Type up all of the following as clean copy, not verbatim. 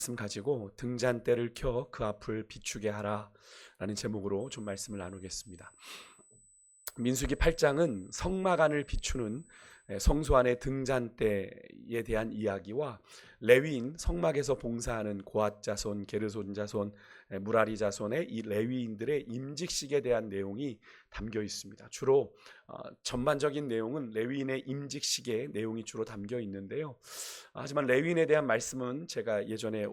말씀 가지고 등잔대를 켜 그 앞을 비추게 하라 라는 제목으로 좀 말씀을 나누겠습니다. 민수기 8장은 성막 안을 비추는 성소 안의 등잔대에 대한 이야기와 레위인 성막에서 봉사하는 고앗 자손, 게르손 자손, 무라리 자손의 이 레위인들의 임직식에 대한 내용이 담겨 있습니다. 주로 전반적인 내용은 레위인의 임직식의 내용이 주로 담겨 있는데요. 하지만 레위인에 대한 말씀은 제가 예전에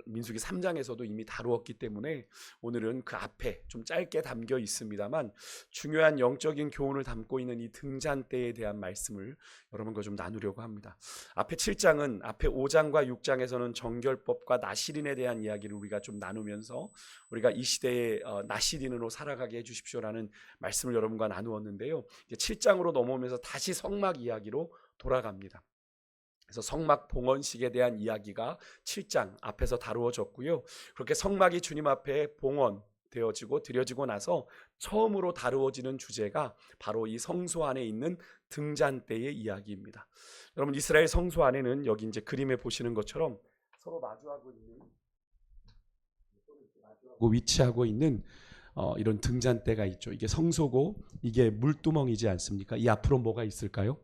민수기 3장에서도 이미 다루었기 때문에 오늘은 그 앞에 좀 짧게 담겨 있습니다만 중요한 영적인 교훈을 담고 있는 이 등잔대에 대한 말씀을 여러분과 좀 나누려고 합니다. 앞에 7장은 앞에 5장과 6장에서는 정결법과 나시린에 대한 이야기를 우리가 좀 나누면서 우리가 이 시대에 나시린으로 살아가게 해주십시오라는 말씀을 여러분과 나누었는데요. 7장으로 넘어오면서 다시 성막 이야기로 돌아갑니다. 그래서 성막 봉헌식에 대한 이야기가 7장 앞에서 다루어졌고요. 그렇게 성막이 주님 앞에 봉헌되어지고 드려지고 나서 처음으로 다루어지는 주제가 바로 이 성소 안에 있는 등잔대의 이야기입니다. 여러분, 이스라엘 성소 안에는 여기 이제 그림에 보시는 것처럼 서로 마주하고 위치하고 있는 이런 등잔대가 있죠. 이게 성소고 이게 물두멍이지 않습니까? 이 앞으로 뭐가 있을까요?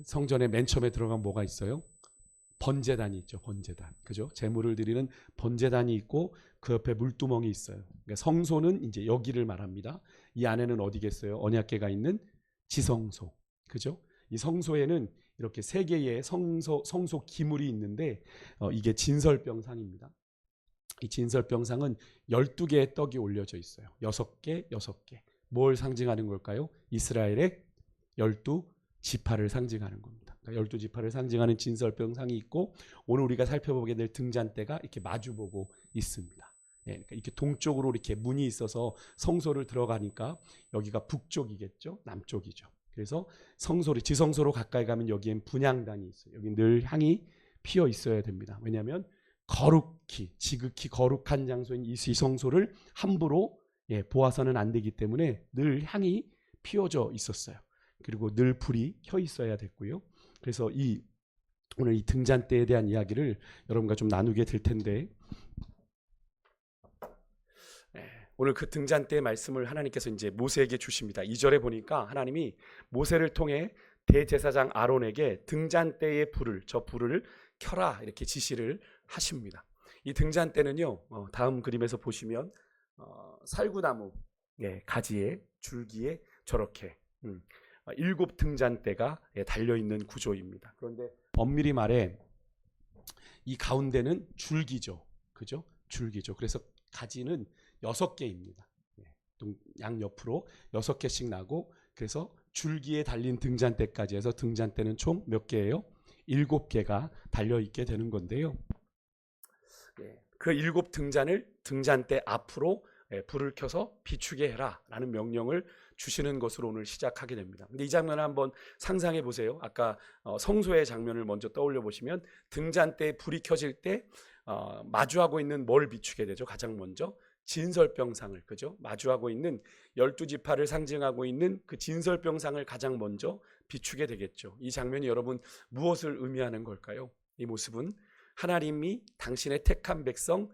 성전에 맨 처음에 들어가면 뭐가 있어요? 번제단이 있죠. 번제단. 그죠? 제물을 드리는 번제단이 있고 그 옆에 물두멍이 있어요. 그러니까 성소는 이제 여기를 말합니다. 이 안에는 어디겠어요? 언약궤가 있는 지성소. 그죠? 이 성소에는 이렇게 세 개의 성소 기물이 있는데 이게 진설병상입니다. 이 진설병상은 12개의 떡이 올려져 있어요. 6개, 6개. 뭘 상징하는 걸까요? 이스라엘의 12지파를 상징하는 겁니다. 12지파를 상징하는 진설병상이 있고 오늘 우리가 살펴보게 될 등잔대가 이렇게 마주보고 있습니다. 그러니까 이렇게 동쪽으로 이렇게 문이 있어서 성소를 들어가니까 여기가 북쪽이겠죠, 남쪽이죠. 그래서 성소를 지성소로 가까이 가면 여기엔 분향단이 있어요. 여기 늘 향이 피어 있어야 됩니다. 왜냐하면 거룩히 지극히 거룩한 장소인 이 성소를 함부로 보아서는 안 되기 때문에 늘 향이 피어져 있었어요. 그리고 늘 불이 켜 있어야 됐고요. 그래서 오늘 이 등잔대에 대한 이야기를 여러분과 좀 나누게 될 텐데 오늘 그 등잔대의 말씀을 하나님께서 이제 모세에게 주십니다. 2절에 보니까 하나님이 모세를 통해 대제사장 아론에게 등잔대의 저 불을 켜라 이렇게 지시를 하십니다. 이 등잔대는요, 다음 그림에서 보시면 살구나무 가지에 줄기에 저렇게 7 등잔대가 달려있는 구조입니다. 그런데 엄밀히 말해 이 가운데는 줄기죠. 그죠? 줄기죠. 그래서 가지는 6개입니다. 양 옆으로 6개씩 나고 그래서 줄기에 달린 등잔대까지 해서 등잔대는 총 몇 개예요? 7개가 달려있게 되는 건데요. 그 7등잔대 앞으로 불을 켜서 비추게 해라 라는 명령을 주시는 것으로 오늘 시작하게 됩니다. 근데 이 장면을 한번 상상해 보세요. 아까 성소의 장면을 먼저 떠올려 보시면 등잔대에 불이 켜질 때 마주하고 있는 뭘 비추게 되죠? 가장 먼저 진설병상을, 그죠? 마주하고 있는 12지파를 상징하고 있는 그 진설병상을 가장 먼저 비추게 되겠죠. 이 장면이 여러분 무엇을 의미하는 걸까요? 이 모습은 하나님이 당신의 택한 백성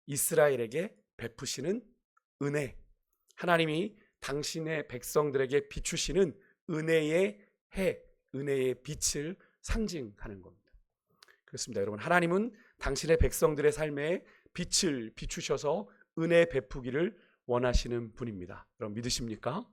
이스라엘에게 베푸시는 은혜, 하나님이 당신의 백성들에게 비추시는 은혜의 은혜의 빛을 상징하는 겁니다. 그렇습니다. 여러분, 하나님은 당신의 백성들의 삶에 빛을 비추셔서 은혜 베푸기를 원하시는 분입니다. 여러분 믿으십니까?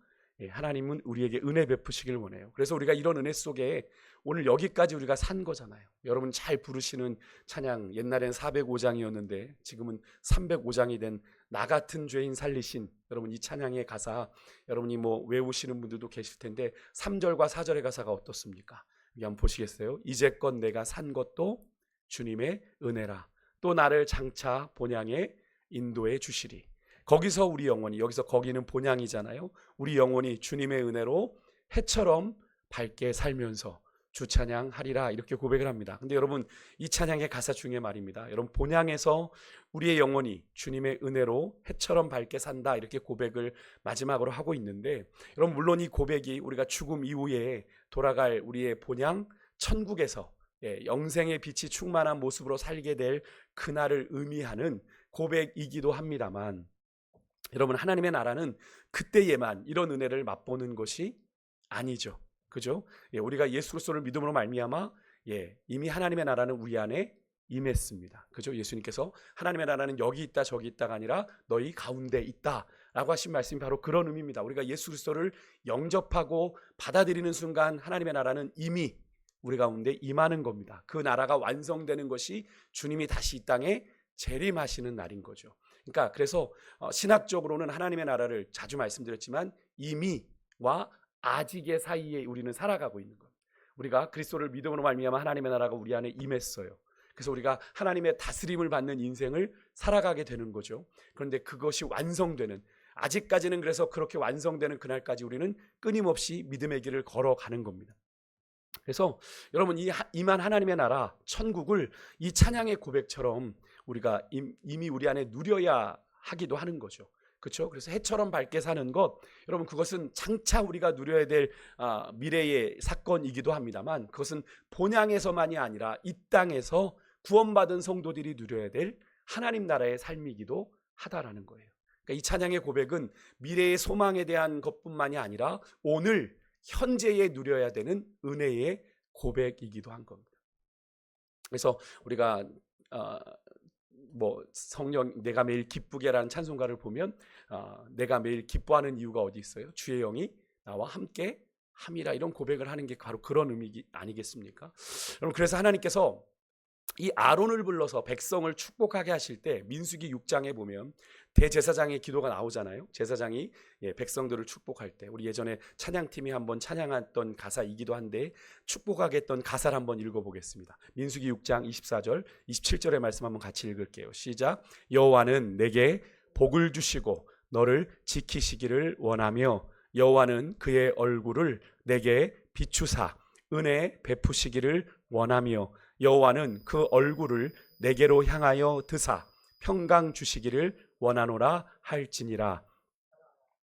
하나님은 우리에게 은혜 베푸시길 원해요. 그래서 우리가 이런 은혜 속에 오늘 여기까지 우리가 산 거잖아요. 여러분 잘 부르시는 찬양, 옛날엔 405장이었는데 지금은 305장이 된 나 같은 죄인 살리신, 여러분 이 찬양의 가사 여러분이 외우시는 분들도 계실 텐데 3절과 4절의 가사가 어떻습니까? 여기 한번 보시겠어요? 이제껏 내가 산 것도 주님의 은혜라, 또 나를 장차 본향에 인도해 주시리. 거기서 우리 영혼이, 여기서 거기는 본향이잖아요. 우리 영혼이 주님의 은혜로 해처럼 밝게 살면서 주 찬양하리라 이렇게 고백을 합니다. 근데 여러분 이 찬양의 가사 중에 말입니다. 여러분 본향에서 우리의 영혼이 주님의 은혜로 해처럼 밝게 산다 이렇게 고백을 마지막으로 하고 있는데 여러분 물론 이 고백이 우리가 죽음 이후에 돌아갈 우리의 본향 천국에서 영생의 빛이 충만한 모습으로 살게 될 그날을 의미하는 고백이기도 합니다만, 여러분, 하나님의 나라는 그때에만 이런 은혜를 맛보는 것이 아니죠. 그죠? 우리가 예수 그리스도를 믿음으로 말미암아 이미 하나님의 나라는 우리 안에 임했습니다. 그죠? 예수님께서 하나님의 나라는 여기 있다 저기 있다가 아니라 너희 가운데 있다라고 하신 말씀이 바로 그런 의미입니다. 우리가 예수 그리스도를 영접하고 받아들이는 순간 하나님의 나라는 이미 우리 가운데 임하는 겁니다. 그 나라가 완성되는 것이 주님이 다시 이 땅에 재림하시는 날인 거죠. 그러니까 그래서 신학적으로는 하나님의 나라를 자주 말씀드렸지만 이미와 아직의 사이에 우리는 살아가고 있는 겁니다. 우리가 그리스도를 믿음으로 말미암아 하나님의 나라가 우리 안에 임했어요. 그래서 우리가 하나님의 다스림을 받는 인생을 살아가게 되는 거죠. 그런데 그것이 완성되는, 아직까지는 그래서 그렇게 완성되는 그날까지 우리는 끊임없이 믿음의 길을 걸어가는 겁니다. 그래서 여러분, 이 임한 하나님의 나라 천국을 이 찬양의 고백처럼 우리가 이미 우리 안에 누려야 하기도 하는 거죠. 그렇죠? 그래서 해처럼 밝게 사는 것, 여러분, 그것은 장차 우리가 누려야 될 미래의 사건이기도 합니다만, 그것은 본향에서만이 아니라 이 땅에서 구원받은 성도들이 누려야 될 하나님 나라의 삶이기도 하다라는 거예요. 그러니까 이 찬양의 고백은 미래의 소망에 대한 것뿐만이 아니라 오늘 현재에 누려야 되는 은혜의 고백이기도 한 겁니다. 그래서 우리가 성령 내가 매일 기쁘게라는 찬송가를 보면 내가 매일 기뻐하는 이유가 어디 있어요? 주의 영이 나와 함께 함이라, 이런 고백을 하는 게 바로 그런 의미 아니겠습니까? 여러분, 그래서 하나님께서 이 아론을 불러서 백성을 축복하게 하실 때 민수기 6장에 보면 대제사장의 기도가 나오잖아요. 제사장이 백성들을 축복할 때, 우리 예전에 찬양팀이 한번 찬양했던 가사이기도 한데 축복하게 했던 가사를 한번 읽어보겠습니다. 민수기 6장 24절 27절의 말씀 한번 같이 읽을게요. 시작. 여호와는 내게 복을 주시고 너를 지키시기를 원하며 여호와는 그의 얼굴을 내게 비추사 은혜 베푸시기를 원하며 여호와는 그 얼굴을 내게로 향하여 드사 평강 주시기를 원하노라 할지니라.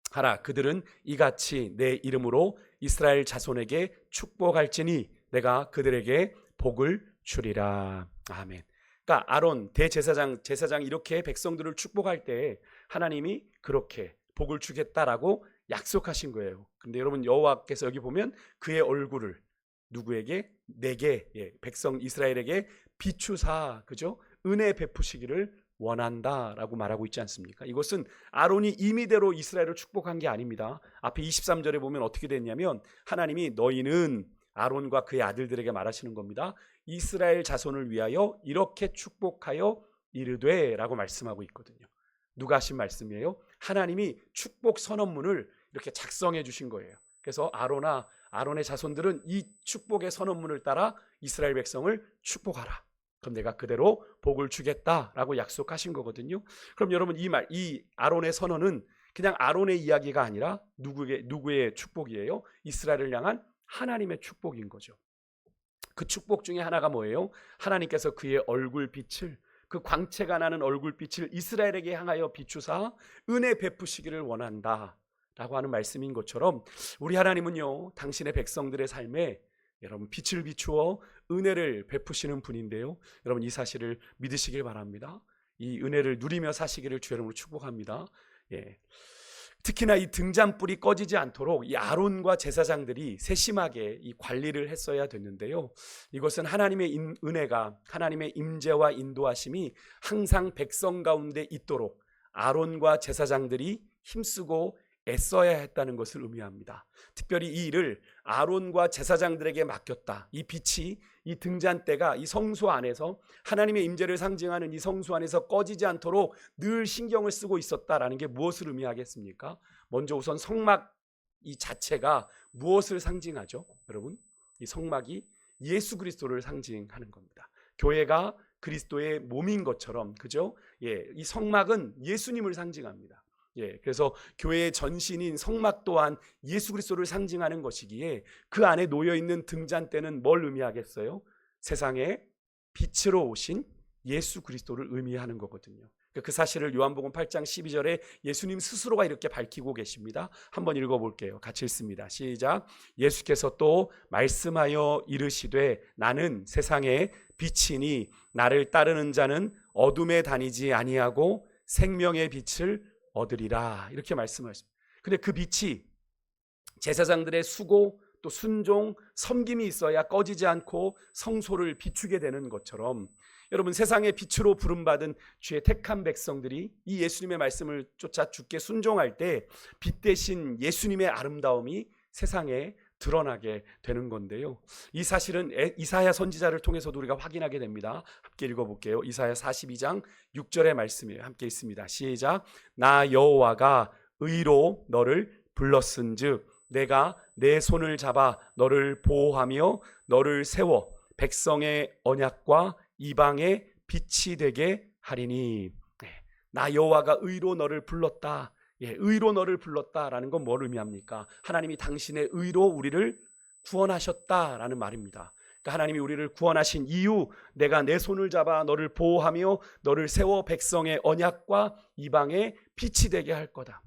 하라, 그들은 이같이 내 이름으로 이스라엘 자손에게 축복할지니 내가 그들에게 복을 주리라. 아멘. 그러니까 아론 제사장이 이렇게 백성들을 축복할 때 하나님이 그렇게 복을 주겠다라고 약속하신 거예요. 근데 여러분, 여호와께서 여기 보면 그의 얼굴을 누구에게? 내게, 백성 이스라엘에게 비추사, 그죠? 은혜 베푸시기를 원한다라고 말하고 있지 않습니까? 이것은 아론이 임의대로 이스라엘을 축복한 게 아닙니다. 앞에 23절에 보면 어떻게 됐냐면 하나님이 너희는 아론과 그의 아들들에게 말하시는 겁니다. 이스라엘 자손을 위하여 이렇게 축복하여 이르되 라고 말씀하고 있거든요. 누가 하신 말씀이에요? 하나님이 축복 선언문을 이렇게 작성해 주신 거예요. 그래서 아론의 자손들은 이 축복의 선언문을 따라 이스라엘 백성을 축복하라. 그럼 내가 그대로 복을 주겠다라고 약속하신 거거든요. 그럼 여러분, 이 아론의 선언은 그냥 아론의 이야기가 아니라 누구의 축복이에요? 이스라엘을 향한 하나님의 축복인 거죠. 그 축복 중에 하나가 뭐예요? 하나님께서 그의 얼굴빛을, 그 광채가 나는 얼굴빛을 이스라엘에게 향하여 비추사 은혜 베푸시기를 원한다 라고 하는 말씀인 것처럼 우리 하나님은요, 당신의 백성들의 삶에 여러분 빛을 비추어 은혜를 베푸시는 분인데요. 여러분, 이 사실을 믿으시길 바랍니다. 이 은혜를 누리며 사시기를 주의 이름으로 축복합니다. 특히나 이 등잔불이 꺼지지 않도록 이 아론과 제사장들이 세심하게 이 관리를 했어야 됐는데요. 이것은 하나님의 은혜가, 하나님의 임재와 인도하심이 항상 백성 가운데 있도록 아론과 제사장들이 힘쓰고 애써야 했다는 것을 의미합니다. 특별히 이 일을 아론과 제사장들에게 맡겼다. 이 빛이, 이 등잔대가 이 성소 안에서 하나님의 임재를 상징하는 이 성소 안에서 꺼지지 않도록 늘 신경을 쓰고 있었다라는 게 무엇을 의미하겠습니까? 먼저 우선 성막 이 자체가 무엇을 상징하죠? 여러분, 이 성막이 예수 그리스도를 상징하는 겁니다. 교회가 그리스도의 몸인 것처럼, 그죠? 이 성막은 예수님을 상징합니다. 그래서 교회의 전신인 성막 또한 예수 그리스도를 상징하는 것이기에 그 안에 놓여있는 등잔대는 뭘 의미하겠어요? 세상에 빛으로 오신 예수 그리스도를 의미하는 거거든요. 그 사실을 요한복음 8장 12절에 예수님 스스로가 이렇게 밝히고 계십니다. 한번 읽어볼게요. 같이 읽습니다. 시작. 예수께서 또 말씀하여 이르시되 나는 세상의 빛이니 나를 따르는 자는 어둠에 다니지 아니하고 생명의 빛을 얻으리라. 이렇게 말씀하십니다. 근데 그 빛이 제사장들의 수고 또 순종, 섬김이 있어야 꺼지지 않고 성소를 비추게 되는 것처럼 여러분 세상의 빛으로 부름받은 주의 택한 백성들이 이 예수님의 말씀을 쫓아 주께 순종할 때 빛 대신 예수님의 아름다움이 세상에 드러나게 되는 건데요. 이 사실은 이사야 선지자를 통해서도 우리가 확인하게 됩니다. 함께 읽어볼게요. 이사야 42장 6절의 말씀이에요. 함께 읽습니다. 시작. 나 여호와가 의로 너를 불렀은즉 내가 내 손을 잡아 너를 보호하며 너를 세워 백성의 언약과 이방의 빛이 되게 하리니. 나 여호와가 의로 너를 불렀다. 의로 너를 불렀다라는 건 뭘 의미합니까? 하나님이 당신의 의로 우리를 구원하셨다라는 말입니다. 그러니까 하나님이 우리를 구원하신 이유, 내가 내 손을 잡아 너를 보호하며 너를 세워 백성의 언약과 이방의 빛이 되게 할 거다.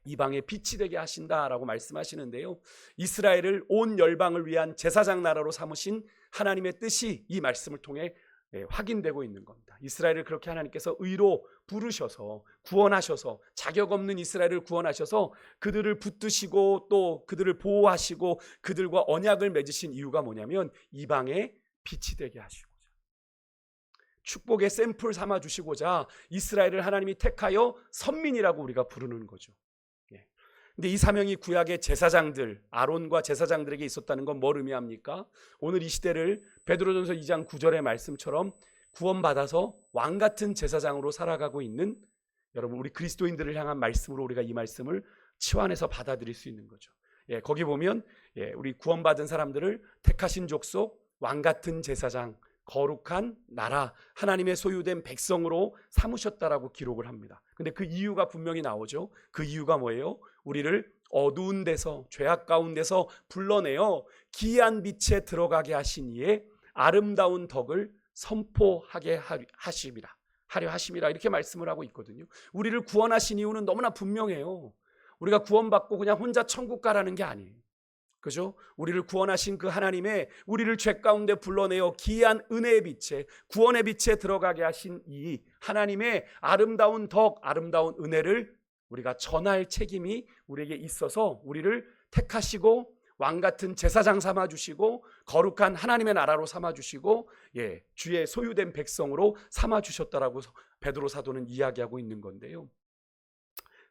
이방의 빛이 되게 하신다라고 말씀하시는데요. 이스라엘을 온 열방을 위한 제사장 나라로 삼으신 하나님의 뜻이 이 말씀을 통해 확인되고 있는 겁니다. 이스라엘을 그렇게 하나님께서 의로 부르셔서 구원하셔서 자격 없는 이스라엘을 구원하셔서 그들을 붙드시고 또 그들을 보호하시고 그들과 언약을 맺으신 이유가 뭐냐면 이방의 빛이 되게 하시고자, 축복의 샘플 삼아 주시고자 이스라엘을 하나님이 택하여 선민이라고 우리가 부르는 거죠. 근데 이 사명이 구약의 제사장들, 아론과 제사장들에게 있었다는 건 뭘 의미합니까? 오늘 이 시대를 베드로전서 2장 9절의 말씀처럼 구원받아서 왕같은 제사장으로 살아가고 있는 여러분, 우리 그리스도인들을 향한 말씀으로 우리가 이 말씀을 치환해서 받아들일 수 있는 거죠. 거기 보면 우리 구원받은 사람들을 택하신 족속, 왕같은 제사장, 거룩한 나라, 하나님의 소유된 백성으로 삼으셨다라고 기록을 합니다. 근데 그 이유가 분명히 나오죠. 그 이유가 뭐예요? 우리를 어두운 데서, 죄악 가운데서 불러내어 기이한 빛에 들어가게 하신 이의 아름다운 덕을 선포하게 하려 하심이라 이렇게 말씀을 하고 있거든요. 우리를 구원하신 이유는 너무나 분명해요. 우리가 구원받고 그냥 혼자 천국 가라는 게 아니에요. 그죠? 우리를 구원하신 그 하나님의 우리를 죄 가운데 불러내어 기이한 은혜의 빛에, 구원의 빛에 들어가게 하신 이 하나님의 아름다운 덕, 아름다운 은혜를 우리가 전할 책임이 우리에게 있어서 우리를 택하시고 왕같은 제사장 삼아주시고 거룩한 하나님의 나라로 삼아주시고 주의 소유된 백성으로 삼아주셨다라고 베드로 사도는 이야기하고 있는 건데요.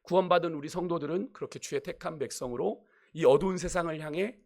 구원받은 우리 성도들은 그렇게 주의 택한 백성으로 이 어두운 세상을 향해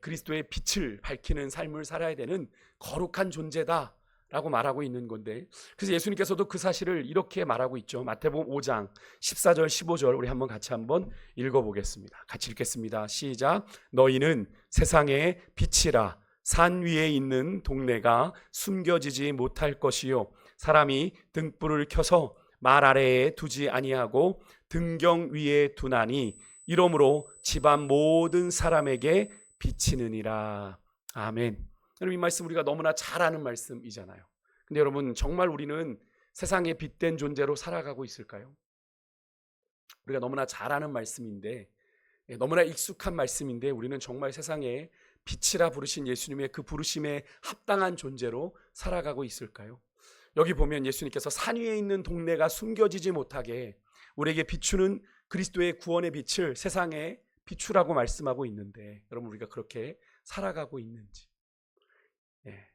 그리스도의 빛을 밝히는 삶을 살아야 되는 거룩한 존재다라고 말하고 있는 건데, 그래서 예수님께서도 그 사실을 이렇게 말하고 있죠. 마태복음 5장 14절 15절 우리 같이 한번 읽어보겠습니다. 같이 읽겠습니다. 시작. 너희는 세상의 빛이라. 산 위에 있는 동네가 숨겨지지 못할 것이요 사람이 등불을 켜서 말 아래에 두지 아니하고 등경 위에 두나니 이러므로 집안 모든 사람에게 비치느니라. 아멘. 여러분, 이 말씀 우리가 너무나 잘 아는 말씀이잖아요. 근데 여러분, 정말 우리는 세상에 빛된 존재로 살아가고 있을까요? 우리가 너무나 잘 아는 말씀인데, 너무나 익숙한 말씀인데 우리는 정말 세상에 빛이라 부르신 예수님의 그 부르심에 합당한 존재로 살아가고 있을까요? 여기 보면 예수님께서 산 위에 있는 동네가 숨겨지지 못하게 우리에게 비추는 그리스도의 구원의 빛을 세상에 비추라고 말씀하고 있는데, 여러분 우리가 그렇게 살아가고 있는지.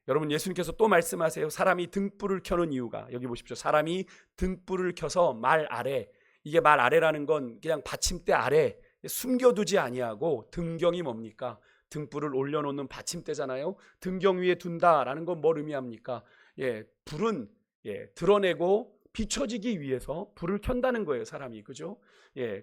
여러분, 예수님께서 또 말씀하세요. 사람이 등불을 켜는 이유가, 여기 보십시오. 사람이 등불을 켜서 말 아래, 이게 말 아래라는 건 그냥 받침대 아래 숨겨두지 아니하고, 등경이 뭡니까? 등불을 올려놓는 받침대잖아요. 등경 위에 둔다라는 건 뭘 의미합니까? 불은 드러내고 비춰지기 위해서 불을 켠다는 거예요, 사람이. 그죠?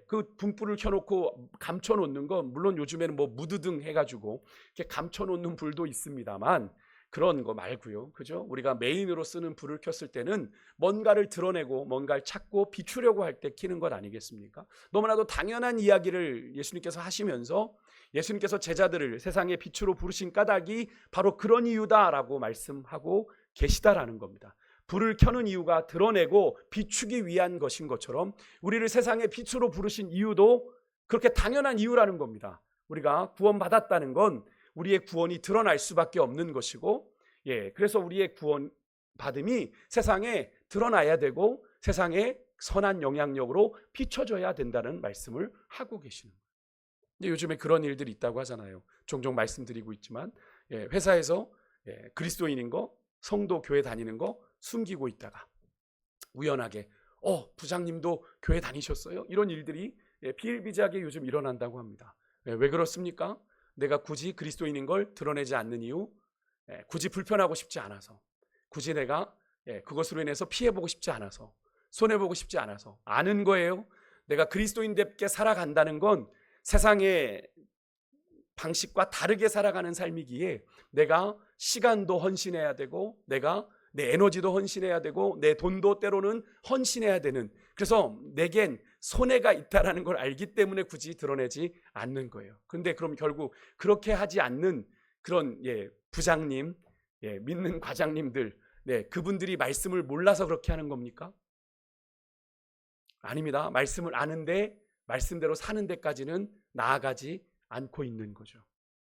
그 등불을 켜놓고 감춰놓는 건, 물론 요즘에는 뭐 무드등 해가지고 이렇게 감춰놓는 불도 있습니다만, 그런 거 말고요. 그죠? 우리가 메인으로 쓰는 불을 켰을 때는 뭔가를 드러내고 뭔가를 찾고 비추려고 할 때 켜는 것 아니겠습니까? 너무나도 당연한 이야기를 예수님께서 하시면서 예수님께서 제자들을 세상의 빛으로 부르신 까닭이 바로 그런 이유다라고 말씀하고 계시다라는 겁니다. 불을 켜는 이유가 드러내고 비추기 위한 것인 것처럼 우리를 세상의 빛으로 부르신 이유도 그렇게 당연한 이유라는 겁니다. 우리가 구원받았다는 건 우리의 구원이 드러날 수밖에 없는 것이고, 그래서 우리의 구원 받음이 세상에 드러나야 되고 세상에 선한 영향력으로 비춰져야 된다는 말씀을 하고 계시는 거예요. 근데 요즘에 그런 일들이 있다고 하잖아요. 종종 말씀드리고 있지만 회사에서 그리스도인인 거, 성도 교회 다니는 거 숨기고 있다가 우연하게 부장님도 교회 다니셨어요? 이런 일들이 비일비재하게 요즘 일어난다고 합니다. 왜 그렇습니까? 내가 굳이 그리스도인인 걸 드러내지 않는 이유, 굳이 불편하고 싶지 않아서, 굳이 내가 그것으로 인해서 피해보고 싶지 않아서, 손해보고 싶지 않아서 아는 거예요. 내가 그리스도인답게 살아간다는 건 세상의 방식과 다르게 살아가는 삶이기에 내가 시간도 헌신해야 되고 내가 내 에너지도 헌신해야 되고 내 돈도 때로는 헌신해야 되는, 그래서 내겐 손해가 있다는 걸 알기 때문에 굳이 드러내지 않는 거예요. 그런데 그럼 결국 그렇게 하지 않는 그런 부장님, 믿는 과장님들, 그분들이 말씀을 몰라서 그렇게 하는 겁니까? 아닙니다. 말씀을 아는데 말씀대로 사는 데까지는 나아가지 않고 있는 거죠.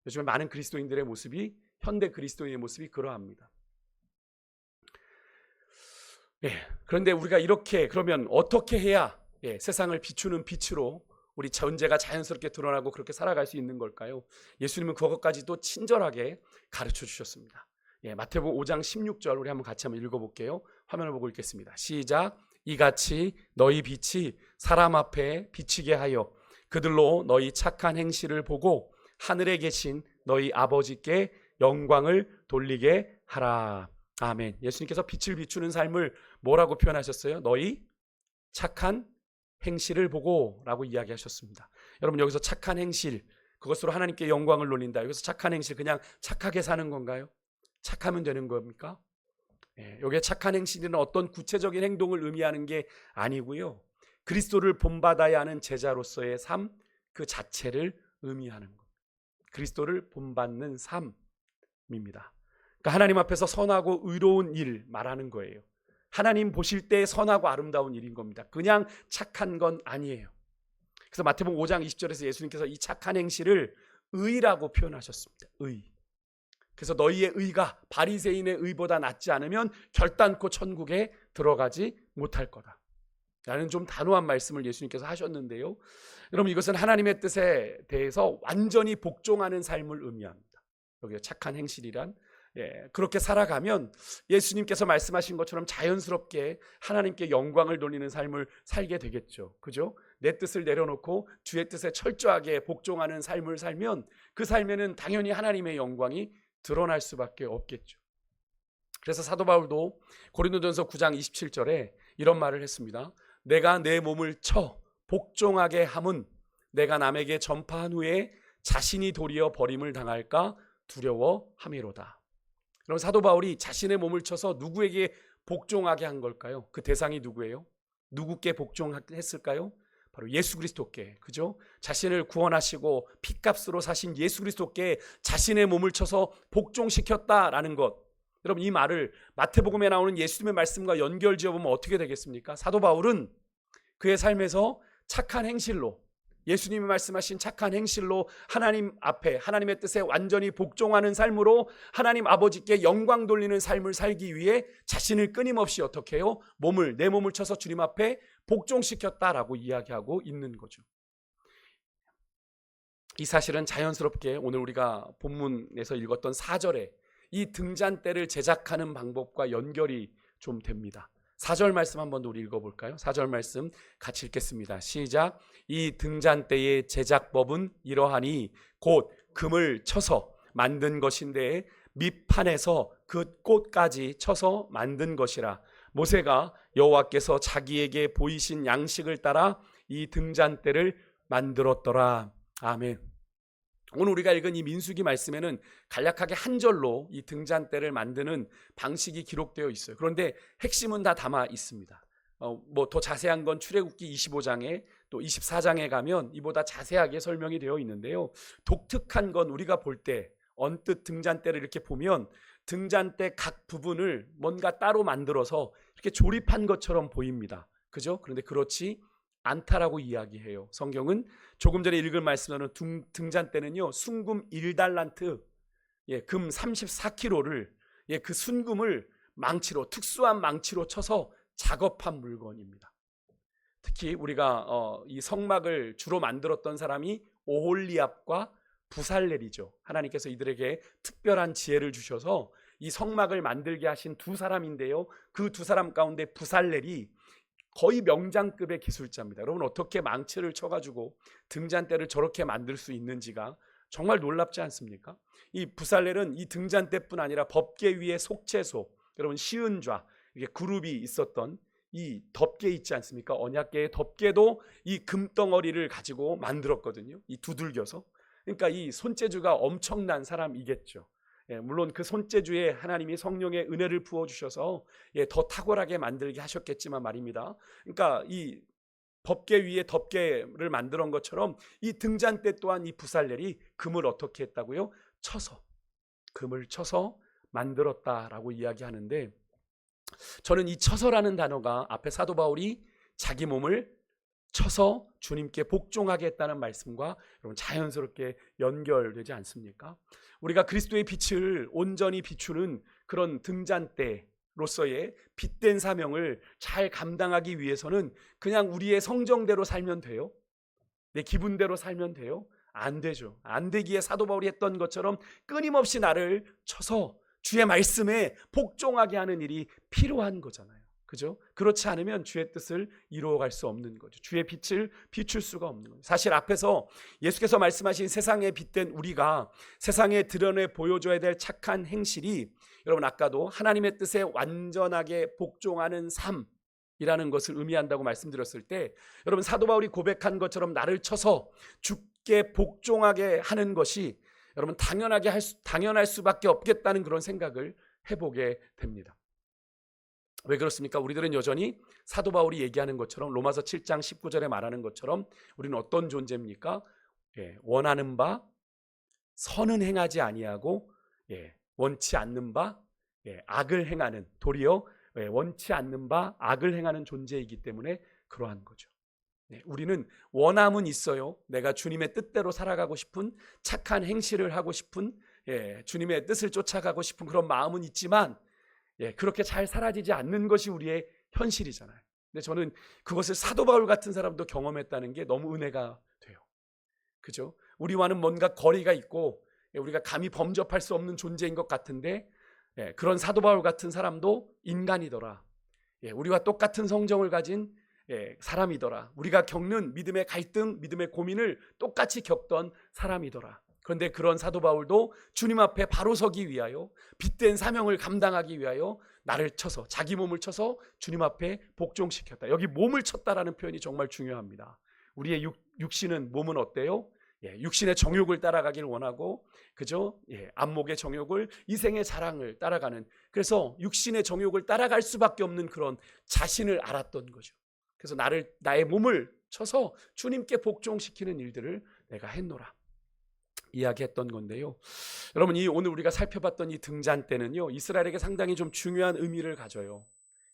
요즘에 많은 그리스도인들의 모습이, 현대 그리스도인의 모습이 그러합니다. 그런데 우리가 이렇게 그러면 어떻게 해야 세상을 비추는 빛으로 우리 존재가 자연스럽게 드러나고 그렇게 살아갈 수 있는 걸까요? 예수님은 그것까지도 친절하게 가르쳐 주셨습니다. 마태복음 5장 16절 우리 한번 같이 한번 읽어볼게요. 화면을 보고 읽겠습니다. 시작. 이같이 너희 빛이 사람 앞에 비치게 하여 그들로 너희 착한 행실을 보고 하늘에 계신 너희 아버지께 영광을 돌리게 하라. 아멘. 예수님께서 빛을 비추는 삶을 뭐라고 표현하셨어요? 너희 착한 행실을 보고 라고 이야기하셨습니다. 여러분, 여기서 착한 행실, 그것으로 하나님께 영광을 돌린다. 여기서 착한 행실, 그냥 착하게 사는 건가요? 착하면 되는 겁니까? 여기에 착한 행실은 어떤 구체적인 행동을 의미하는 게 아니고요, 그리스도를 본받아야 하는 제자로서의 삶 그 자체를 의미하는 것. 그리스도를 본받는 삶입니다. 그러니까 하나님 앞에서 선하고 의로운 일 말하는 거예요. 하나님 보실 때 선하고 아름다운 일인 겁니다. 그냥 착한 건 아니에요. 그래서 마태복음 5장 20절에서 예수님께서 이 착한 행실을 의라고 표현하셨습니다. 의. 그래서 너희의 의가 바리새인의 의보다 낫지 않으면 결단코 천국에 들어가지 못할 거다 라는 좀 단호한 말씀을 예수님께서 하셨는데요, 여러분, 이것은 하나님의 뜻에 대해서 완전히 복종하는 삶을 의미합니다. 여기 착한 행실이란 그렇게 살아가면 예수님께서 말씀하신 것처럼 자연스럽게 하나님께 영광을 돌리는 삶을 살게 되겠죠. 그죠? 내 뜻을 내려놓고 주의 뜻에 철저하게 복종하는 삶을 살면 그 삶에는 당연히 하나님의 영광이 드러날 수밖에 없겠죠. 그래서 사도 바울도 고린도전서 9장 27절에 이런 말을 했습니다. 내가 내 몸을 쳐 복종하게 함은 내가 남에게 전파한 후에 자신이 도리어 버림을 당할까 두려워함이로다. 그럼 사도 바울이 자신의 몸을 쳐서 누구에게 복종하게 한 걸까요? 그 대상이 누구예요? 누구께 복종했을까요? 바로 예수 그리스도께. 그죠? 자신을 구원하시고 핏값으로 사신 예수 그리스도께 자신의 몸을 쳐서 복종시켰다라는 것. 여러분, 이 말을 마태복음에 나오는 예수님의 말씀과 연결 지어보면 어떻게 되겠습니까? 사도 바울은 그의 삶에서 착한 행실로, 예수님이 말씀하신 착한 행실로 하나님 앞에 하나님의 뜻에 완전히 복종하는 삶으로 하나님 아버지께 영광 돌리는 삶을 살기 위해 자신을 끊임없이 어떻게 해요? 내 몸을 쳐서 주님 앞에 복종시켰다라고 이야기하고 있는 거죠. 이 사실은 자연스럽게 오늘 우리가 본문에서 읽었던 4절에 이 등잔대를 제작하는 방법과 연결이 좀 됩니다. 4절 말씀 한번 더 우리 읽어볼까요? 4절 말씀 같이 읽겠습니다. 시작. 이 등잔대의 제작법은 이러하니 곧 금을 쳐서 만든 것인데 밑판에서 그 꽃까지 쳐서 만든 것이라. 모세가 여호와께서 자기에게 보이신 양식을 따라 이 등잔대를 만들었더라. 아멘. 오늘 우리가 읽은 이 민수기 말씀에는 간략하게 한 절로 이 등잔대를 만드는 방식이 기록되어 있어요. 그런데 핵심은 다 담아 있습니다. 더 자세한 건 출애굽기 25장에 또 24장에 가면 이보다 자세하게 설명이 되어 있는데요, 독특한 건 우리가 볼 때 언뜻 등잔대를 이렇게 보면 등잔대 각 부분을 뭔가 따로 만들어서 이렇게 조립한 것처럼 보입니다. 그죠? 그런데 그렇지 않다라고 이야기해요. 성경은 조금 전에 읽은 말씀으로는 등잔대는요, 순금 1달란트, 금 34kg를, 그 순금을 망치로, 특수한 망치로 쳐서 작업한 물건입니다. 특히 우리가 이 성막을 주로 만들었던 사람이 오홀리압과 부살렐이죠. 하나님께서 이들에게 특별한 지혜를 주셔서 이 성막을 만들게 하신 두 사람인데요, 그 두 사람 가운데 부살렐이 거의 명장급의 기술자입니다. 여러분, 어떻게 망치를 쳐가지고 등잔대를 저렇게 만들 수 있는지가 정말 놀랍지 않습니까? 이 부살렐은 이 등잔대뿐 아니라 법궤 위에 속죄소, 여러분 시은좌, 이게 그룹이 있었던 이 덮개 있지 않습니까? 언약궤의 덮개도 이 금덩어리를 가지고 만들었거든요. 이 두들겨서. 그러니까 이 손재주가 엄청난 사람이겠죠. 물론 그 손재주에 하나님이 성령의 은혜를 부어주셔서 더 탁월하게 만들게 하셨겠지만 말입니다. 그러니까 이 법궤 위에 덮개를 만들어 온 것처럼 이 등잔대 또한 이 부살렐이 금을 어떻게 했다고요? 금을 쳐서 만들었다라고 이야기하는데, 저는 이 쳐서라는 단어가 앞에 사도 바울이 자기 몸을 쳐서 주님께 복종하게 했다는 말씀과 여러분 자연스럽게 연결되지 않습니까? 우리가 그리스도의 빛을 온전히 비추는 그런 등잔대로서의 빛된 사명을 잘 감당하기 위해서는 그냥 우리의 성정대로 살면 돼요? 내 기분대로 살면 돼요? 안 되죠. 안 되기에 사도 바울이 했던 것처럼 끊임없이 나를 쳐서 주의 말씀에 복종하게 하는 일이 필요한 거잖아요. 그죠? 그렇지 않으면 주의 뜻을 이루어갈 수 없는 거죠. 주의 빛을 비출 수가 없는 거죠. 사실 앞에서 예수께서 말씀하신 세상에 빛된 우리가 세상에 드러내 보여줘야 될 착한 행실이, 여러분 아까도 하나님의 뜻에 완전하게 복종하는 삶이라는 것을 의미한다고 말씀드렸을 때, 여러분 사도 바울이 고백한 것처럼 나를 쳐서 주께 복종하게 하는 것이 여러분 당연할 수밖에 없겠다는 그런 생각을 해보게 됩니다. 왜 그렇습니까? 우리들은 여전히 사도 바울이 얘기하는 것처럼 로마서 7장 19절에 말하는 것처럼 우리는 어떤 존재입니까? 원하는 바 선은 행하지 아니하고 원치 않는 바 악을 행하는, 도리어 원치 않는 바 악을 행하는 존재이기 때문에 그러한 거죠. 우리는 원함은 있어요. 내가 주님의 뜻대로 살아가고 싶은, 착한 행실을 하고 싶은, 주님의 뜻을 쫓아가고 싶은 그런 마음은 있지만 그렇게 잘 사라지지 않는 것이 우리의 현실이잖아요. 근데 저는 그것을 사도 바울 같은 사람도 경험했다는 게 너무 은혜가 돼요. 그죠? 우리와는 뭔가 거리가 있고 우리가 감히 범접할 수 없는 존재인 것 같은데, 그런 사도 바울 같은 사람도 인간이더라. 우리와 똑같은 성정을 가진 사람이더라. 우리가 겪는 믿음의 갈등, 믿음의 고민을 똑같이 겪던 사람이더라. 그런데 그런 사도 바울도 주님 앞에 바로 서기 위하여, 빛된 사명을 감당하기 위하여 나를 쳐서, 자기 몸을 쳐서 주님 앞에 복종시켰다. 여기 몸을 쳤다라는 표현이 정말 중요합니다. 우리의 육신은, 몸은 어때요? 육신의 정욕을 따라가길 원하고, 그죠? 안목의 정욕을, 이생의 자랑을 따라가는, 그래서 육신의 정욕을 따라갈 수밖에 없는 그런 자신을 알았던 거죠. 그래서 나의 몸을 쳐서 주님께 복종시키는 일들을 내가 했노라 이야기했던 건데요. 여러분, 오늘 우리가 살펴봤던 이 등잔대는요, 이스라엘에게 상당히 좀 중요한 의미를 가져요.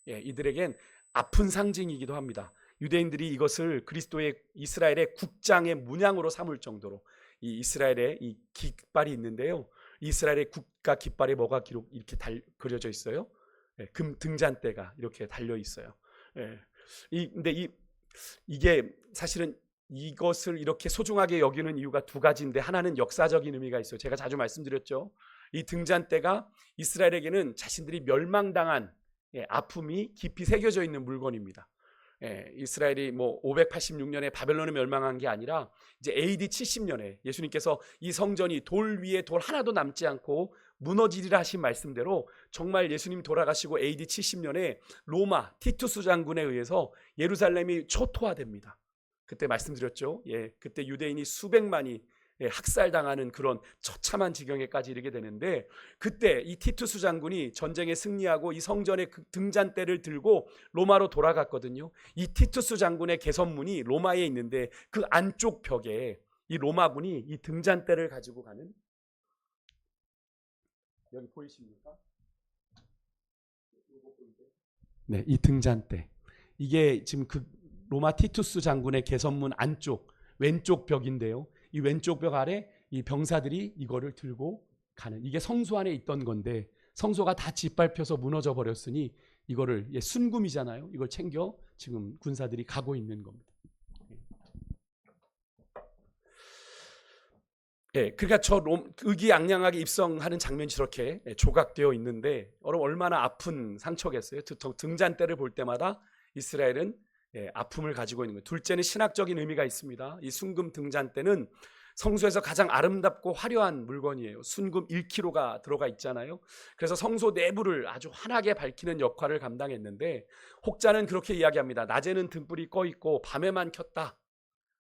이들에겐 아픈 상징이기도 합니다. 유대인들이 이것을 이스라엘의 국장의 문양으로 삼을 정도로, 이 이스라엘의 이 깃발이 있는데요, 이스라엘의 국가 깃발에 뭐가 이렇게 그려져 있어요? 금 등잔대가 이렇게 달려 있어요. 근데 이게 사실은 이것을 이렇게 소중하게 여기는 이유가 두 가지인데, 하나는 역사적인 의미가 있어요. 제가 자주 말씀드렸죠. 이 등잔대가 이스라엘에게는 자신들이 멸망당한 아픔이 깊이 새겨져 있는 물건입니다. 이스라엘이 586년에 바벨론에 멸망한 게 아니라 이제 AD 70년에 예수님께서 이 성전이 돌 위에 돌 하나도 남지 않고 무너지리라 하신 말씀대로 정말 예수님 돌아가시고 AD 70년에 로마 티투스 장군에 의해서 예루살렘이 초토화됩니다. 그때 말씀드렸죠. 그때 유대인이 수백만이 학살당하는 그런 처참한 지경에까지 이르게 되는데, 그때 이 티투스 장군이 전쟁에 승리하고 이 성전의 그 등잔대를 들고 로마로 돌아갔거든요. 이 티투스 장군의 개선문이 로마에 있는데 그 안쪽 벽에 이 로마군이 이 등잔대를 가지고 가는, 여기 보이십니까? 네, 이 등잔대. 이게 지금 그 로마 티투스 장군의 개선문 안쪽 왼쪽 벽인데요. 이 왼쪽 벽 아래 이 병사들이 이거를 들고 가는, 이게 성소 안에 있던 건데 성소가 다 짓밟혀서 무너져 버렸으니 이거를, 순금이잖아요. 이걸 챙겨 지금 군사들이 가고 있는 겁니다. 그러니까 의기양양하게 입성하는 장면이 저렇게 조각되어 있는데 여러분 얼마나 아픈 상처겠어요. 등잔대를 볼 때마다 이스라엘은 아픔을 가지고 있는 거예요. 둘째는 신학적인 의미가 있습니다. 이 순금 등잔대는 성소에서 가장 아름답고 화려한 물건이에요. 순금 1kg가 들어가 있잖아요. 그래서 성소 내부를 아주 환하게 밝히는 역할을 감당했는데 혹자는 그렇게 이야기합니다. 낮에는 등불이 꺼 있고 밤에만 켰다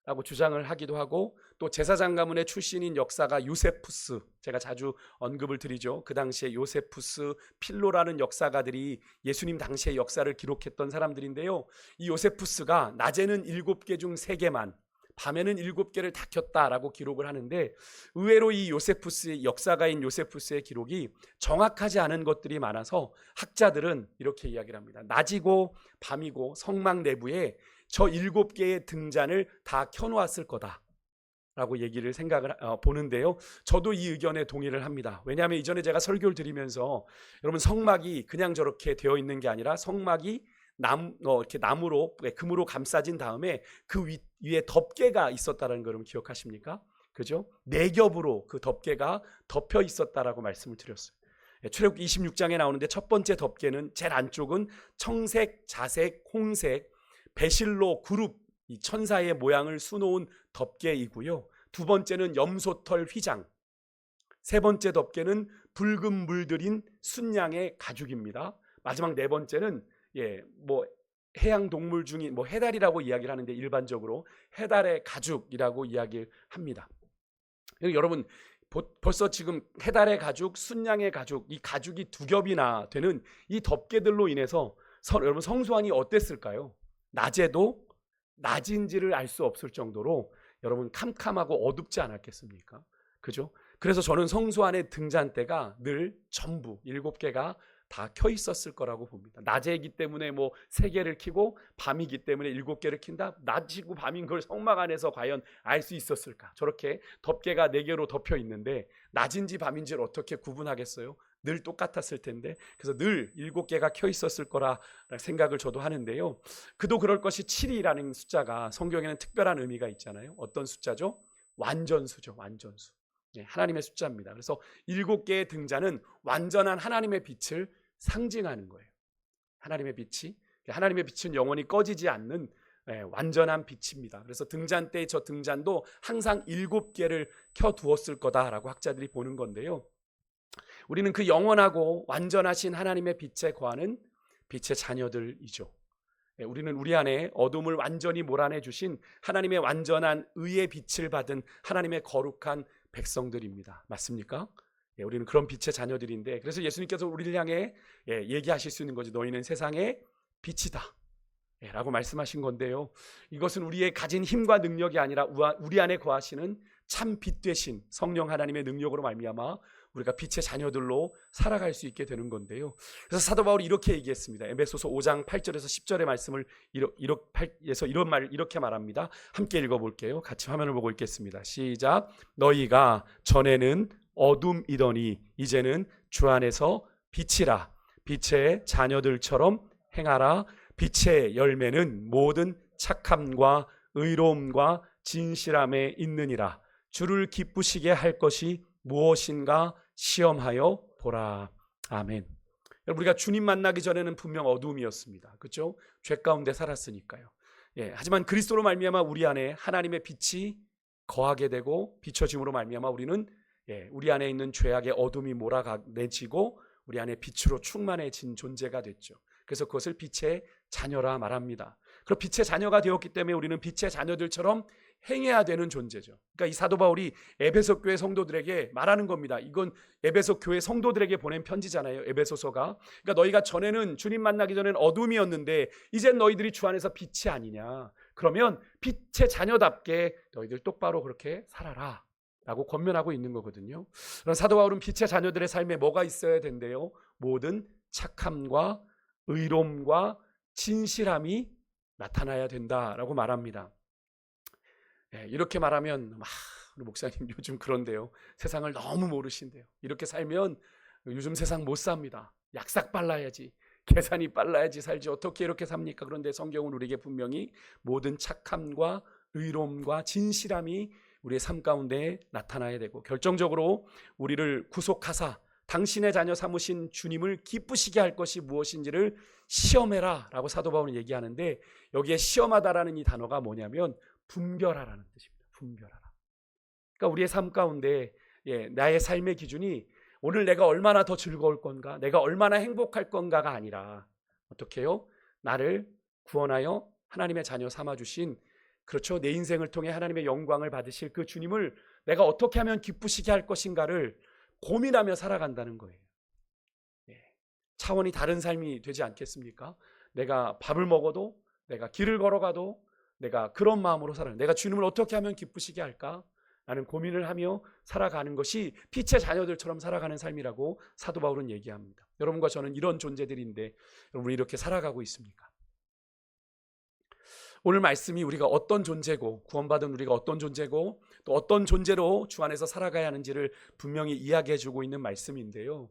라고 주장을 하기도 하고, 또 제사장 가문의 출신인 역사가 요세푸스, 제가 자주 언급을 드리죠. 그 당시에 요세푸스, 필로라는 역사가들이 예수님 당시의 역사를 기록했던 사람들인데요. 이 요세푸스가 낮에는 7개 중 3개만, 밤에는 7개를 다 켰다라고 기록을 하는데, 의외로 이 요세푸스의 역사가인 요세푸스의 기록이 정확하지 않은 것들이 많아서 학자들은 이렇게 이야기를 합니다. 낮이고 밤이고 성막 내부에 저 7개의 등잔을 다 켜놓았을 거다라고 얘기를 보는데요. 저도 이 의견에 동의를 합니다. 왜냐하면 이전에 제가 설교를 드리면서 여러분 성막이 그냥 저렇게 되어 있는 게 아니라 성막이 이렇게 나무로 금으로 감싸진 다음에 그 위에 덮개가 있었다는 걸 기억하십니까? 그죠? 4겹으로 그 덮개가 덮여 있었다라고 말씀을 드렸어요. 출애굽기 26장에 나오는데 첫 번째 덮개는 제일 안쪽은 청색, 자색, 홍색 베실로 그룹, 이 천사의 모양을 수놓은 덮개이고요. 두 번째는 염소털 휘장, 세 번째 덮개는 붉은 물들인 순양의 가죽입니다. 마지막 네 번째는 해양 동물 중인 해달이라고 이야기를 하는데 일반적으로 해달의 가죽이라고 이야기를 합니다. 여러분 벌써 지금 해달의 가죽, 순양의 가죽, 이 가죽이 2겹이나 되는 이 덮개들로 인해서 여러분 성소 안이 어땠을까요? 낮에도 낮인지를 알 수 없을 정도로 여러분 캄캄하고 어둡지 않았겠습니까? 그죠? 그래서 저는 성소 안에 등잔대가 늘 전부 7개가 다 켜 있었을 거라고 봅니다. 낮이기 때문에 3개를 켜고 밤이기 때문에 7개를 킨다? 낮이고 밤인 걸 성막 안에서 과연 알 수 있었을까? 저렇게 덮개가 4개로 덮여 있는데 낮인지 밤인지를 어떻게 구분하겠어요? 늘 똑같았을 텐데, 그래서 늘 7개가 켜 있었을 거라 생각을 저도 하는데요. 그도 그럴 것이 7이라는 숫자가 성경에는 특별한 의미가 있잖아요. 어떤 숫자죠? 완전수죠. 완전수. 하나님의 숫자입니다. 그래서 7개의 등잔은 완전한 하나님의 빛을 상징하는 거예요. 하나님의 빛은 영원히 꺼지지 않는 완전한 빛입니다. 그래서 등잔대의 저 등잔도 항상 7개를 켜두었을 거다라고 학자들이 보는 건데요. 우리는 그 영원하고 완전하신 하나님의 빛에 거하는 빛의 자녀들이죠. 우리는 우리 안에 어둠을 완전히 몰아내 주신 하나님의 완전한 의의 빛을 받은 하나님의 거룩한 백성들입니다. 맞습니까? 우리는 그런 빛의 자녀들인데, 그래서 예수님께서 우리를 향해 얘기하실 수 있는 거지. 너희는 세상의 빛이다 라고 말씀하신 건데요. 이것은 우리의 가진 힘과 능력이 아니라 우리 안에 거하시는 참 빛 되신 성령 하나님의 능력으로 말미암아 우리가 빛의 자녀들로 살아갈 수 있게 되는 건데요. 그래서 사도 바울이 이렇게 얘기했습니다. 에베소서 5장 8절에서 10절의 말씀을 이렇게 말합니다. 함께 읽어볼게요. 같이 화면을 보고 읽겠습니다. 시작. 너희가 전에는 어둠이더니 이제는 주 안에서 빛이라. 빛의 자녀들처럼 행하라. 빛의 열매는 모든 착함과 의로움과 진실함에 있느니라. 주를 기쁘시게 할 것이 무엇인가 시험하여 보라. 아멘. 여러분, 우리가 주님 만나기 전에는 분명 어둠이었습니다. 그렇죠? 죄 가운데 살았으니까요. 하지만 그리스도로 말미암아 우리 안에 하나님의 빛이 거하게 되고 비춰짐으로 말미암아 우리는 우리 안에 있는 죄악의 어둠이 몰아내지고 우리 안에 빛으로 충만해진 존재가 됐죠. 그래서 그것을 빛의 자녀라 말합니다. 그리고 빛의 자녀가 되었기 때문에 우리는 빛의 자녀들처럼 행해야 되는 존재죠. 그러니까 이 사도 바울이 에베소 교회 성도들에게 말하는 겁니다. 이건 에베소 교회 성도들에게 보낸 편지잖아요. 에베소서가. 그러니까 너희가 전에는 주님 만나기 전에는 어둠이었는데 이젠 너희들이 주 안에서 빛이 아니냐. 그러면 빛의 자녀답게 너희들 똑바로 그렇게 살아라 라고 권면하고 있는 거거든요. 그런 사도 바울은 빛의 자녀들의 삶에 뭐가 있어야 된대요? 모든 착함과 의로움과 진실함이 나타나야 된다라고 말합니다. 이렇게 말하면 우리 목사님 요즘 그런데요. 세상을 너무 모르신대요. 이렇게 살면 요즘 세상 못 삽니다. 약삭 빨라야지, 계산이 빨라야지 살지 어떻게 이렇게 삽니까? 그런데 성경은 우리에게 분명히 모든 착함과 의로움과 진실함이 우리의 삶 가운데 나타나야 되고, 결정적으로 우리를 구속하사 당신의 자녀 삼으신 주님을 기쁘시게 할 것이 무엇인지를 시험해라 라고 사도 바울은 얘기하는데, 여기에 시험하다라는 이 단어가 뭐냐면 분별하라는 뜻입니다. 분별하라. 그러니까 우리의 삶 가운데 나의 삶의 기준이 오늘 내가 얼마나 더 즐거울 건가, 내가 얼마나 행복할 건가가 아니라 어떻게 해요? 나를 구원하여 하나님의 자녀 삼아주신, 그렇죠, 내 인생을 통해 하나님의 영광을 받으실 그 주님을 내가 어떻게 하면 기쁘시게 할 것인가를 고민하며 살아간다는 거예요. 차원이 다른 삶이 되지 않겠습니까? 내가 밥을 먹어도, 내가 길을 걸어가도 내가 그런 마음으로 살아요. 내가 주님을 어떻게 하면 기쁘시게 할까? 라는 고민을 하며 살아가는 것이 빛의 자녀들처럼 살아가는 삶이라고 사도 바울은 얘기합니다. 여러분과 저는 이런 존재들인데 여러분 이렇게 살아가고 있습니까? 오늘 말씀이 우리가 어떤 존재고, 구원받은 우리가 어떤 존재고, 또 어떤 존재로 주 안에서 살아가야 하는지를 분명히 이야기해 주고 있는 말씀인데요.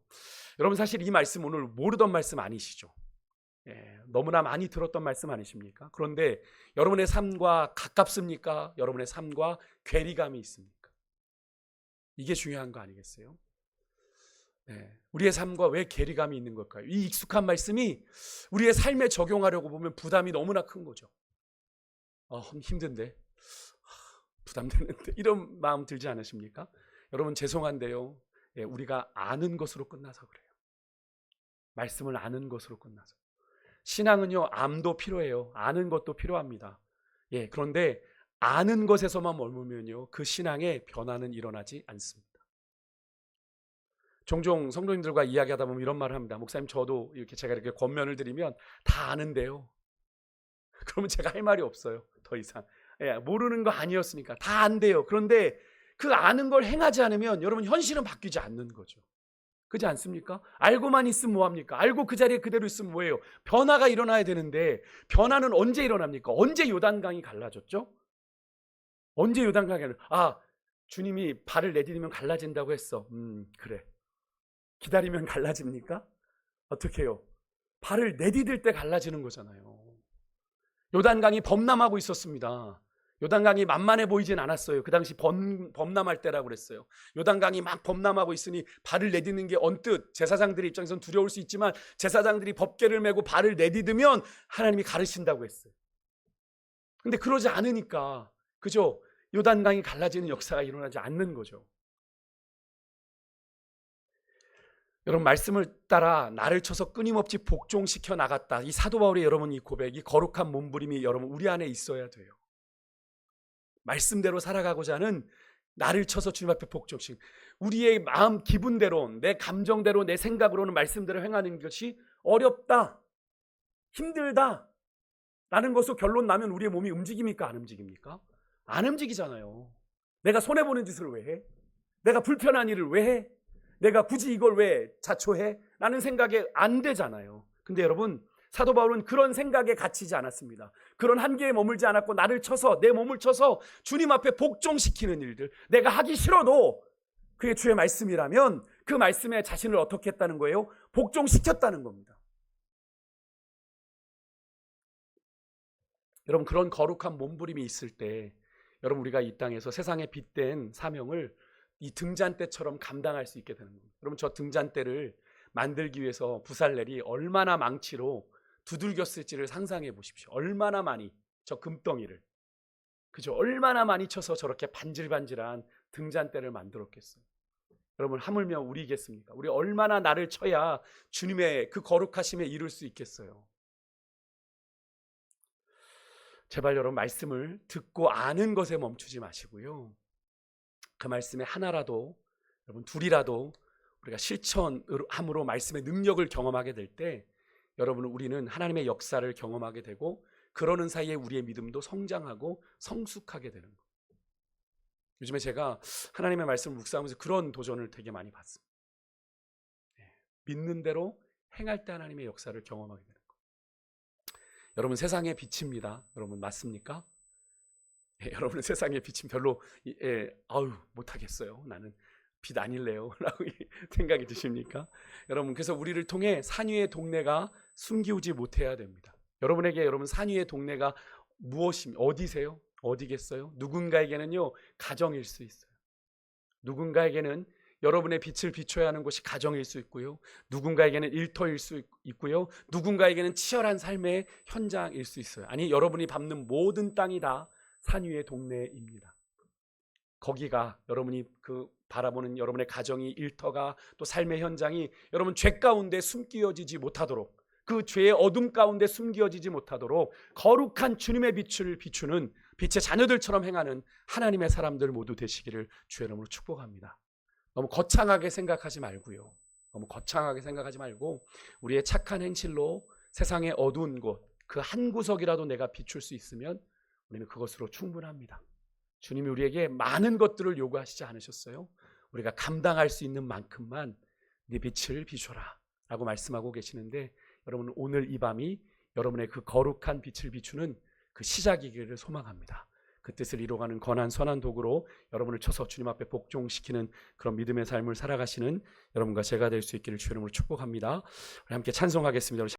여러분 사실 이 말씀 오늘 모르던 말씀 아니시죠? 너무나 많이 들었던 말씀 아니십니까? 그런데 여러분의 삶과 가깝습니까? 여러분의 삶과 괴리감이 있습니까? 이게 중요한 거 아니겠어요? 우리의 삶과 왜 괴리감이 있는 걸까요? 이 익숙한 말씀이 우리의 삶에 적용하려고 보면 부담이 너무나 큰 거죠. 힘든데, 부담되는데, 이런 마음 들지 않으십니까? 여러분 죄송한데요, 우리가 아는 것으로 끝나서 그래요. 말씀을 아는 것으로 끝나서. 신앙은요, 암도 필요해요. 아는 것도 필요합니다. 그런데 아는 것에서만 머물면요, 그 신앙의 변화는 일어나지 않습니다. 종종 성도님들과 이야기하다 보면 이런 말을 합니다. 목사님, 저도 제가 이렇게 권면을 드리면 다 아는데요. 그러면 제가 할 말이 없어요. 더 이상. 모르는 거 아니었으니까 다 안돼요. 그런데 그 아는 걸 행하지 않으면 여러분 현실은 바뀌지 않는 거죠. 그렇지 않습니까? 알고만 있으면 뭐합니까? 알고 그 자리에 그대로 있으면 뭐예요? 변화가 일어나야 되는데, 변화는 언제 일어납니까? 언제 요단강이 갈라졌죠? 언제 요단강이 주님이 발을 내디디면 갈라진다고 했어. 그래. 기다리면 갈라집니까? 어떻게 해요? 발을 내디딜 때 갈라지는 거잖아요. 요단강이 범람하고 있었습니다. 요단강이 만만해 보이진 않았어요. 그 당시 범람할 때라고 그랬어요. 요단강이 막 범람하고 있으니 발을 내딛는 게 언뜻 제사장들의 입장에서는 두려울 수 있지만, 제사장들이 법궤를 메고 발을 내딛으면 하나님이 가르친다고 했어요. 근데 그러지 않으니까, 그죠? 요단강이 갈라지는 역사가 일어나지 않는 거죠. 여러분 말씀을 따라 나를 쳐서 끊임없이 복종시켜 나갔다. 이 사도 바울의 여러분 이 고백, 이 거룩한 몸부림이 여러분 우리 안에 있어야 돼요. 말씀대로 살아가고자 하는, 나를 쳐서 주님 앞에 복종식, 우리의 마음 기분대로, 내 감정대로, 내 생각으로는 말씀대로 행하는 것이 어렵다, 힘들다 라는 것으로 결론 나면 우리의 몸이 움직입니까? 안 움직입니까? 안 움직이잖아요. 내가 손해보는 짓을 왜 해? 내가 불편한 일을 왜 해? 내가 굳이 이걸 왜 자초해? 라는 생각에 안 되잖아요. 근데 여러분 사도 바울은 그런 생각에 갇히지 않았습니다. 그런 한계에 머물지 않았고, 나를 쳐서, 내 몸을 쳐서 주님 앞에 복종시키는 일들, 내가 하기 싫어도 그게 주의 말씀이라면 그 말씀에 자신을 어떻게 했다는 거예요? 복종시켰다는 겁니다. 여러분 그런 거룩한 몸부림이 있을 때 여러분 우리가 이 땅에서 세상에 빗댄 사명을 이 등잔대처럼 감당할 수 있게 되는 겁니다. 여러분 저 등잔대를 만들기 위해서 부살렐이 얼마나 망치로 두들겼을지를 상상해 보십시오. 얼마나 많이, 저 금덩이를, 그죠? 얼마나 많이 쳐서 저렇게 반질반질한 등잔대를 만들었겠어요. 여러분 하물며 우리겠습니까? 우리 얼마나 나를 쳐야 주님의 그 거룩하심에 이룰 수 있겠어요. 제발 여러분 말씀을 듣고 아는 것에 멈추지 마시고요, 그 말씀에 하나라도, 여러분 둘이라도 우리가 실천함으로 말씀의 능력을 경험하게 될 때 여러분 우리는 하나님의 역사를 경험하게 되고, 그러는 사이에 우리의 믿음도 성장하고 성숙하게 되는 거예요. 요즘에 제가 하나님의 말씀을 묵상하면서 그런 도전을 되게 많이 받습니다. 믿는 대로 행할 때 하나님의 역사를 경험하게 되는 거. 여러분 세상의 빛입니다. 여러분 맞습니까? 여러분은 세상의 빛은 별로 아유 못하겠어요. 나는 빛 아닐래요. 라고 생각이 드십니까? 여러분 그래서 우리를 통해 산 위의 동네가 숨기우지 못해야 됩니다. 여러분에게 여러분 산 위의 동네가 어디세요? 어디겠어요? 누군가에게는요 가정일 수 있어요. 누군가에게는 여러분의 빛을 비춰야 하는 곳이 가정일 수 있고요. 누군가에게는 일터일 수 있고요. 누군가에게는 치열한 삶의 현장일 수 있어요. 아니 여러분이 밟는 모든 땅이 다 산 위의 동네입니다. 거기가 여러분이 그 바라보는 여러분의 가정이 일터가 또 삶의 현장이 여러분 죄 가운데 숨기어지지 못하도록 그 죄의 어둠 가운데 숨기어지지 못하도록 거룩한 주님의 빛을 비추는 빛의 자녀들처럼 행하는 하나님의 사람들 모두 되시기를 주의 이름으로 축복합니다. 너무 거창하게 생각하지 말고요. 너무 거창하게 생각하지 말고 우리의 착한 행실로 세상의 어두운 곳 그 한 구석이라도 내가 비출 수 있으면 우리는 그것으로 충분합니다. 주님이 우리에게 많은 것들을 요구하시지 않으셨어요? 우리가 감당할 수 있는 만큼만 네 빛을 비춰라 라고 말씀하고 계시는데 여러분 오늘 이 밤이 여러분의 그 거룩한 빛을 비추는 그 시작이기를 소망합니다. 그 뜻을 이루어가는 권한 선한 도구로 여러분을 쳐서 주님 앞에 복종시키는 그런 믿음의 삶을 살아가시는 여러분과 제가 될 수 있기를 주의 이름으로 축복합니다. 우리 함께 찬송하겠습니다.